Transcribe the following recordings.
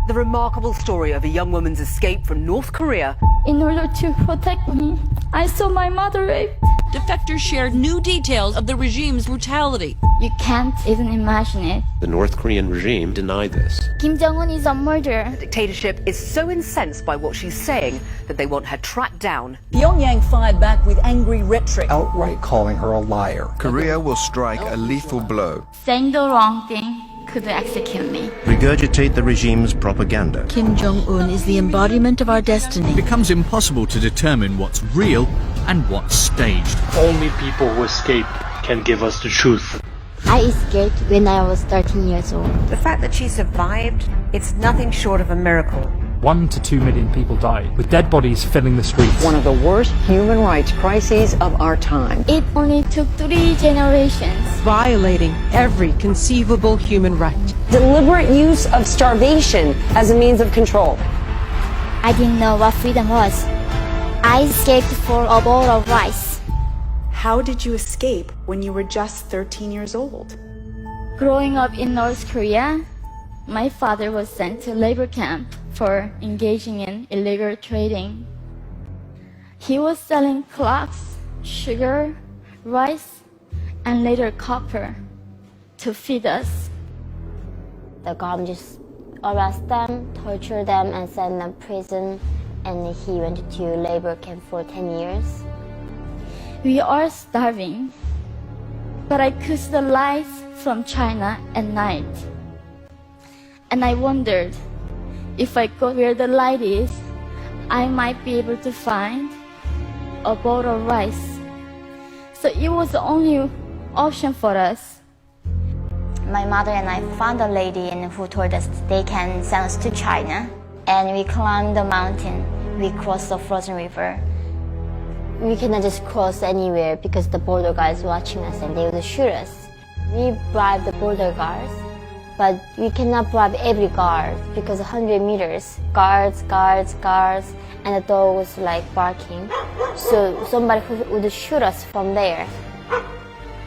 The remarkable story of a young woman's escape from North Korea. In order to protect me, I saw my mother raped. Defectors shared new details of the regime's brutality. You can't even imagine it. The North Korean regime denied this. Kim Jong-un is a murderer. The dictatorship is so incensed by what she's saying that they want her tracked down. Pyongyang fired back with angry rhetoric. Outright calling her a liar. Korea will strike a lethal blow. Saying the wrong thing could execute me. Regurgitate the regime's propaganda. Kim Jong-un is the embodiment of our destiny. It becomes impossible to determine what's real and what's staged. Only people who escape can give us the truth. I escaped when I was 13 years old. The fact that she survived, it's nothing short of a miracle. 1 to 2 million people died, with dead bodies filling the streets. One of the worst human rights crises of our time. It only took 3 generations. Violating every conceivable human right. Deliberate use of starvation as a means of control. I didn't know what freedom was. I escaped for a bowl of rice. How did you escape when you were just 13 years old? Growing up in North Korea, my father was sent to labor camp for engaging in illegal trading. He was selling clocks, sugar, rice, and later copper to feed us. The government just arrest them, torture them, and send them to prison. And he went to labor camp for 10 years. We are starving, but I could see the lights from China at night. And I wondered, if I go where the light is, I might be able to find a bowl of rice. So it was the only option for us. My mother and I found a lady who told us they can send us to China. And we climbed the mountain. We crossed the frozen river. We cannot just cross anywhere because the border guards watching us and they would shoot us. We bribed the border guards, but we cannot bribe every guard because 100 meters, guards, and the dog was like barking. So somebody would shoot us from there.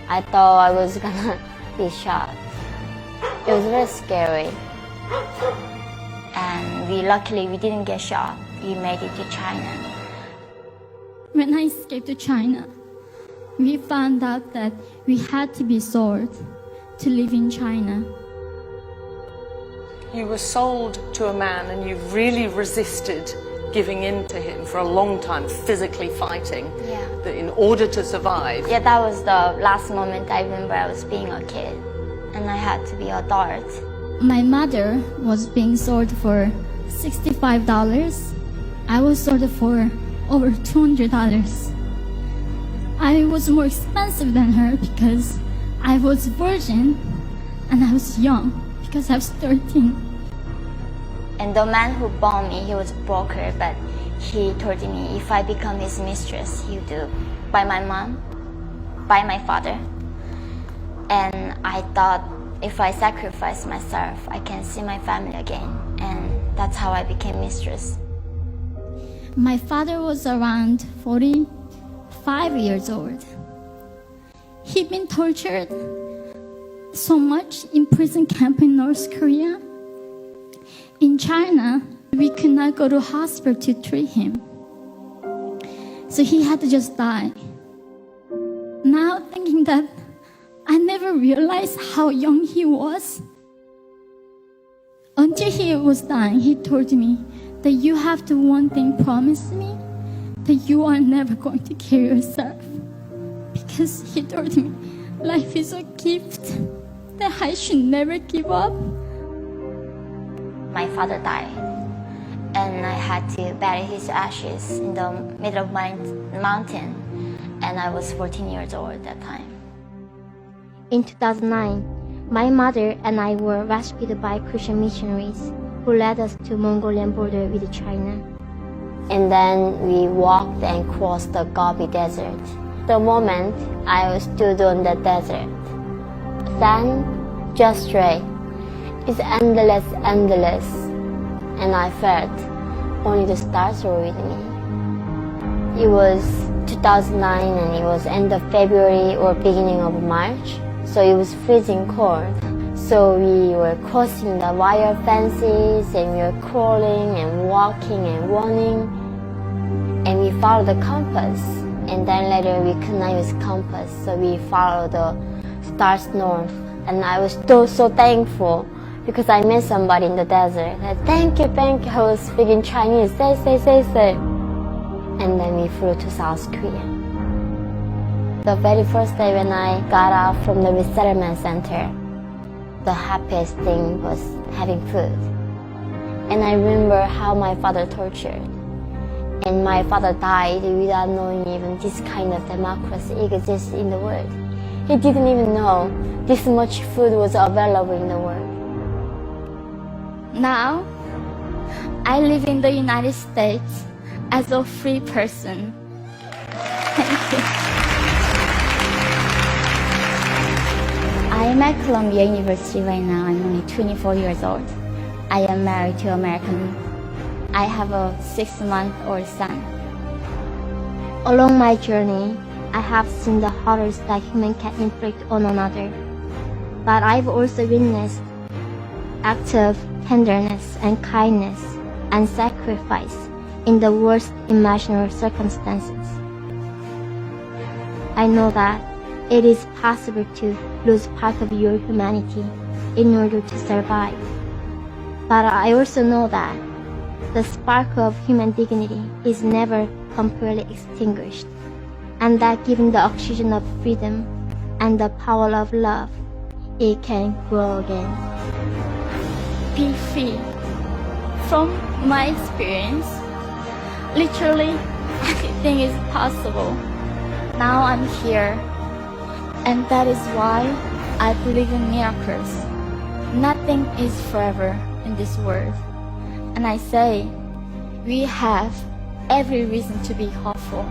I thought I was gonna be shot. It was very scary. And luckily we didn't get shot. We made it to China. When I escaped to China, we found out that we had to be sold to live in China. You were sold to a man and you really resisted giving in to him for a long time, physically fighting, that in order to survive. Yeah, that was the last moment I remember I was being a kid and I had to be an adult. My mother was being sold for $65. I was sold for over $200. I was more expensive than her because I was virgin and I was young because I was 13. And the man who bought me, he was a broker, but he told me if I become his mistress, he would buy my mom, buy my father. And I thought if I sacrifice myself, I can see my family again. And that's how I became mistress. My father was around 45 years old. He'd been tortured so much in prison camp in North Korea. In China, we could not go to hospital to treat him. So he had to just die. Now thinking that I never realized how young he was. Until he was dying, he told me that you have to one thing promise me, that you are never going to kill yourself. Because he told me life is a gift, that I should never give up. My father died, and I had to bury his ashes in the middle of my mountain, and I was 14 years old at that time. In 2009, my mother and I were rescued by Christian missionaries who led us to Mongolian border with China. And then we walked and crossed the Gobi Desert. The moment I stood on the desert, sand just straight. It's endless, and I felt only the stars were with me. It was 2009 and it was end of February or beginning of March, so it was freezing cold. So we were crossing the wire fences, and we were crawling and walking and running, and we followed the compass. And then later we could not use compass, so we followed the stars north. And I was so thankful because I met somebody in the desert. Like, thank you. I was speaking Chinese. Say. And then we flew to South Korea. The very first day when I got out from the resettlement center, the happiest thing was having food. And I remember how my father tortured. And my father died without knowing even this kind of democracy exists in the world. He didn't even know this much food was available in the world. Now, I live in the United States as a free person. Thank you. I am at Columbia University right now. I'm only 24 years old. I am married to an American. I have a 6-month-old son. Along my journey, I have seen the horrors that humans can inflict on another. But I've also witnessed acts of tenderness and kindness and sacrifice in the worst imaginable circumstances. I know that it is possible to lose part of your humanity in order to survive. But I also know that the spark of human dignity is never completely extinguished, and that given the oxygen of freedom and the power of love, it can grow again. Be free. From my experience, literally anything is possible. Now I'm here, and that is why I believe in miracles. Nothing is forever in this world. And I say, we have every reason to be hopeful.